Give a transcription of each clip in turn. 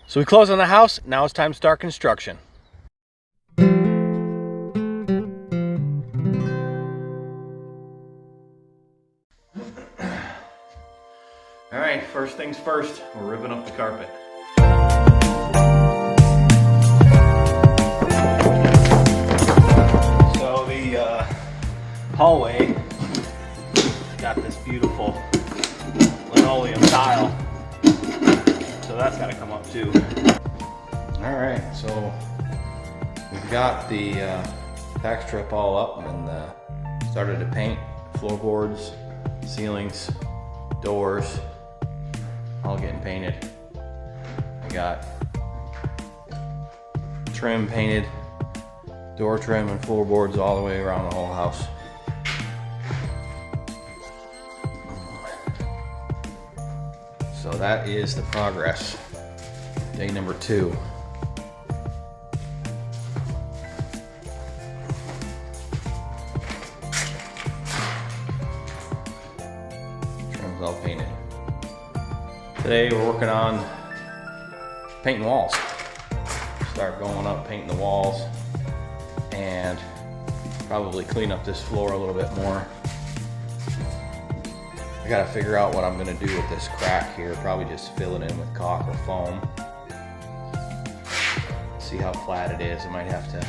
So we close on the house. Now it's time to start construction. All right, first things first, we're ripping up the carpet. So the hallway got this beautiful linoleum tile, so that's got to come up too. All right, so we've got the tack strip all up and started to paint floorboards, ceilings, doors, all getting painted. I got trim painted, door trim and floorboards all the way around the whole house. So that is the progress. Day number 2. Trim's all painted. Today we're working on painting walls. Start going up, painting the walls, and probably clean up this floor a little bit more. I gotta figure out what I'm gonna do with this crack here. Probably just fill it in with caulk or foam. See how flat it is. I might have to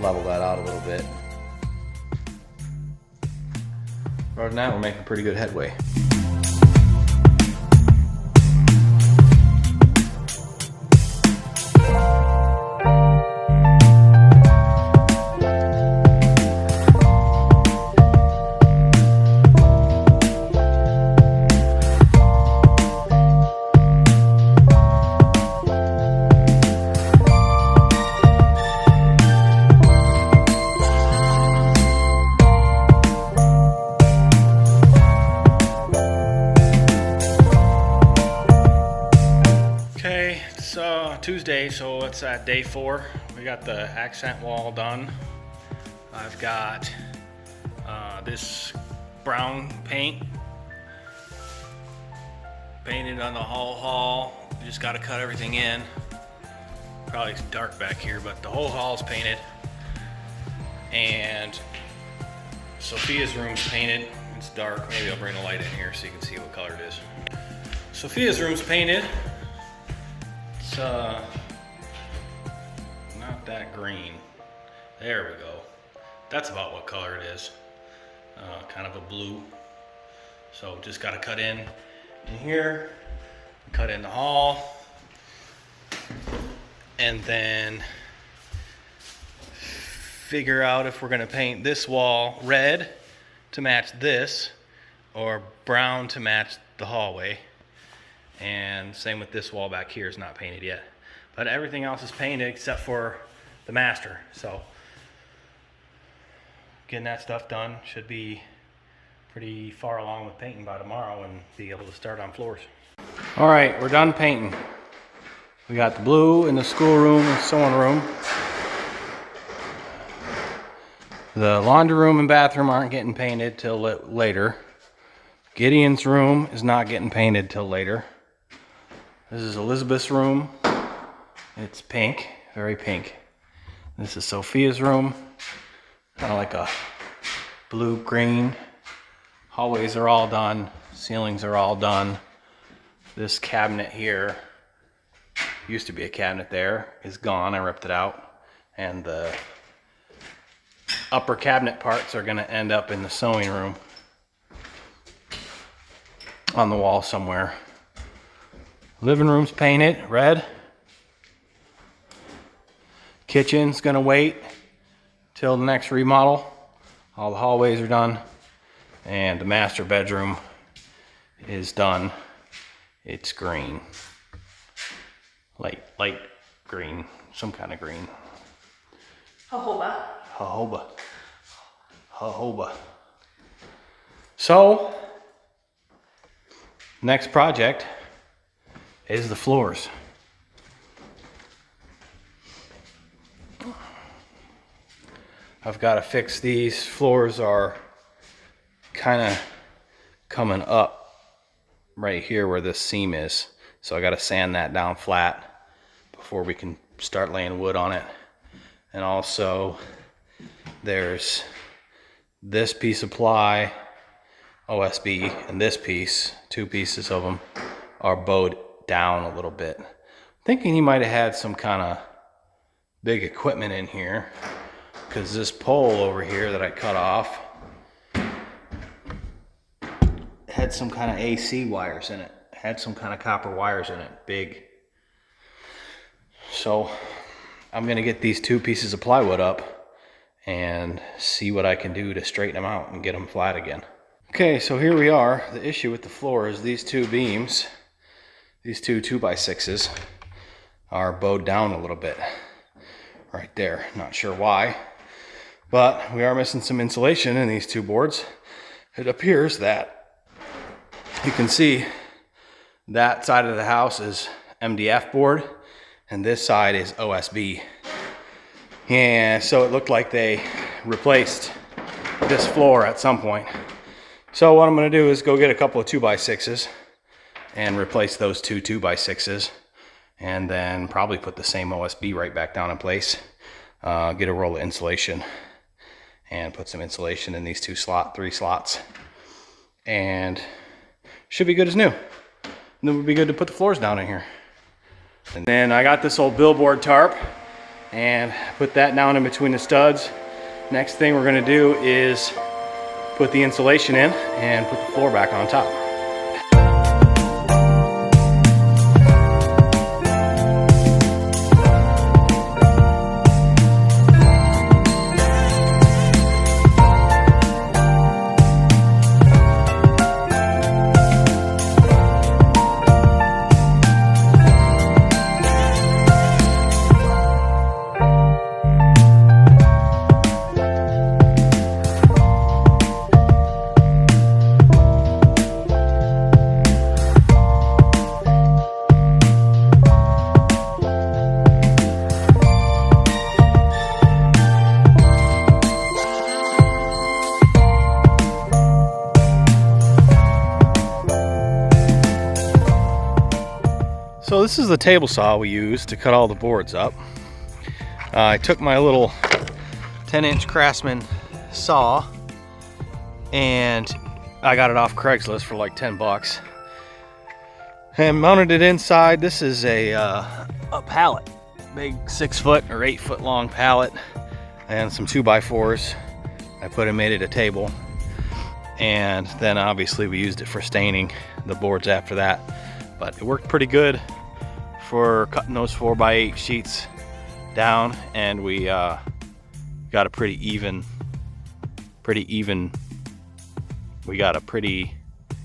level that out a little bit. Other than that, we're making pretty good headway. Tuesday, so it's at day 4. We got the accent wall done. I've got this brown paint painted on the whole hall. We just got to cut everything in. Probably it's dark back here, but the whole hall's painted. And Sophia's room's painted. It's dark. Maybe I'll bring a light in here so you can see what color it is. Sophia's room's painted. It's not that green. There we go. That's about what color it is. Kind of a blue. So just got to cut in here, cut in the hall, and then figure out if we're going to paint this wall red to match this or brown to match the hallway. And same with this wall back here, is not painted yet. But everything else is painted except for the master. So getting that stuff done. Should be pretty far along with painting by tomorrow and be able to start on floors. All right, we're done painting. We got the blue in the schoolroom and sewing room. The laundry room and bathroom aren't getting painted till later. Gideon's room is not getting painted till later. This is Elizabeth's room. It's pink, very pink. This is Sophia's room, kind of like a blue-green. Hallways are all done. Ceilings are all done. This cabinet here, used to be a cabinet there, is gone. I ripped it out. And the upper cabinet parts are going to end up in the sewing room on the wall somewhere. Living room's painted red. Kitchen's gonna wait till the next remodel. All the hallways are done. And the master bedroom is done. It's green. Light green. Some kind of green. Jojoba. Jojoba. So, next project is the floors. I've got to fix these. Floors are kind of coming up right here where this seam is. So I got to sand that down flat before we can start laying wood on it. And also there's this piece of ply, OSB, and this piece, 2 pieces of them are bowed down a little bit. Thinking he might have had some kind of big equipment in here, because this pole over here that I cut off had some kind of AC wires in it, had some kind of copper wires in it, big. So I'm gonna get these 2 pieces of plywood up and see what I can do to straighten them out and get them flat again. Okay, so here we are. The issue with the floor is these 2 beams, these 2 2x6s are bowed down a little bit right there. Not sure why, but we are missing some insulation in these 2 boards. It appears that you can see that side of the house is MDF board and this side is OSB. And so it looked like they replaced this floor at some point. So what I'm going to do is go get a couple of 2x6s and replace those 2 2x6s, and then probably put the same OSB right back down in place. Get a roll of insulation and put some insulation in these 3 slots, and should be good as new. And then it would be good to put the floors down in here. And then I got this old billboard tarp and put that down in between the studs. Next thing we're going to do is put the insulation in and put the floor back on top. So this is the table saw we used to cut all the boards up. I took my little 10-inch Craftsman saw and I got it off Craigslist for like 10 bucks and mounted it inside. This is a pallet, big 6-foot or 8-foot long pallet, and some 2x4s. I put and made it a table, and then obviously we used it for staining the boards after that. But it worked pretty good for cutting those 4x8 sheets down, and we got a pretty even, we got a pretty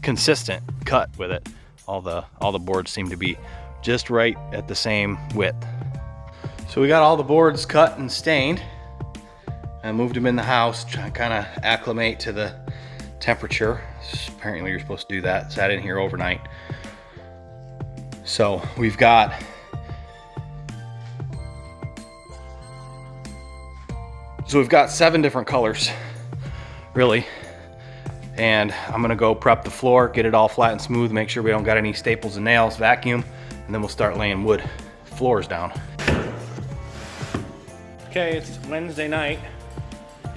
consistent cut with it. All the boards seem to be just right at the same width. So we got all the boards cut and stained. I moved them in the house, trying to kind of acclimate to the temperature. Apparently you're supposed to do that. Sat in here overnight. So we've got we've got 7 different colors, really. And I'm gonna go prep the floor, get it all flat and smooth, make sure we don't got any staples and nails, vacuum, and then we'll start laying wood floors down. Okay, it's Wednesday night,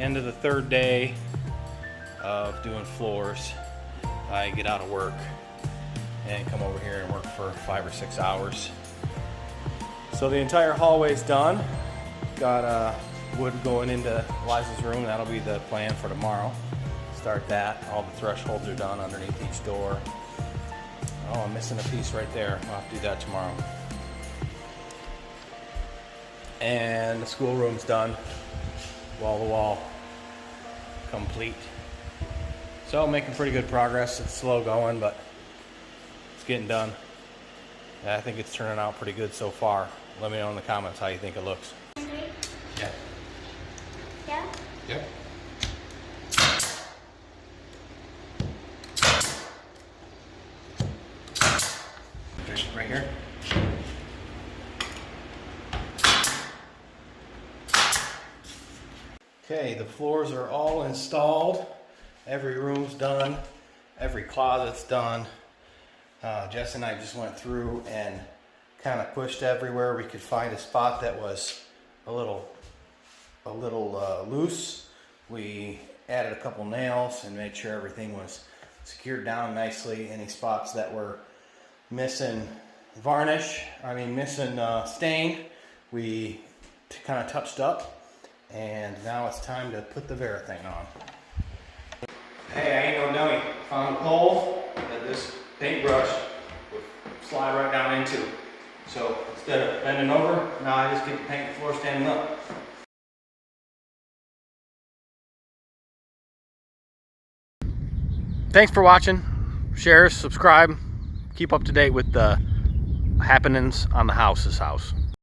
end of the 3rd day of doing floors. I get out of work and come over here and work for 5 or 6 hours. So the entire hallway's done. Got wood going into Liza's room. That'll be the plan for tomorrow. Start that. All the thresholds are done underneath each door. Oh, I'm missing a piece right there. I'll have to do that tomorrow. And the schoolroom's done. Wall to wall complete. So making pretty good progress. It's slow going, but it's getting done. Yeah, I think it's turning out pretty good so far. Let me know in the comments how you think it looks. Yeah. Yeah? Yep. Right here. Okay, the floors are all installed. Every room's done. Every closet's done. Jess and I just went through and kind of pushed everywhere we could find a spot that was a little loose. We added a couple nails and made sure everything was secured down nicely. Any spots that were missing missing stain, we kind of touched up, and now it's time to put the Varathane on. Hey, I ain't no dummy. Found a hole that this paintbrush would slide right down into. So instead of bending over, now I just get to paint the floor standing up. Thanks for watching. Share, subscribe, keep up to date with the happenings on the house's house.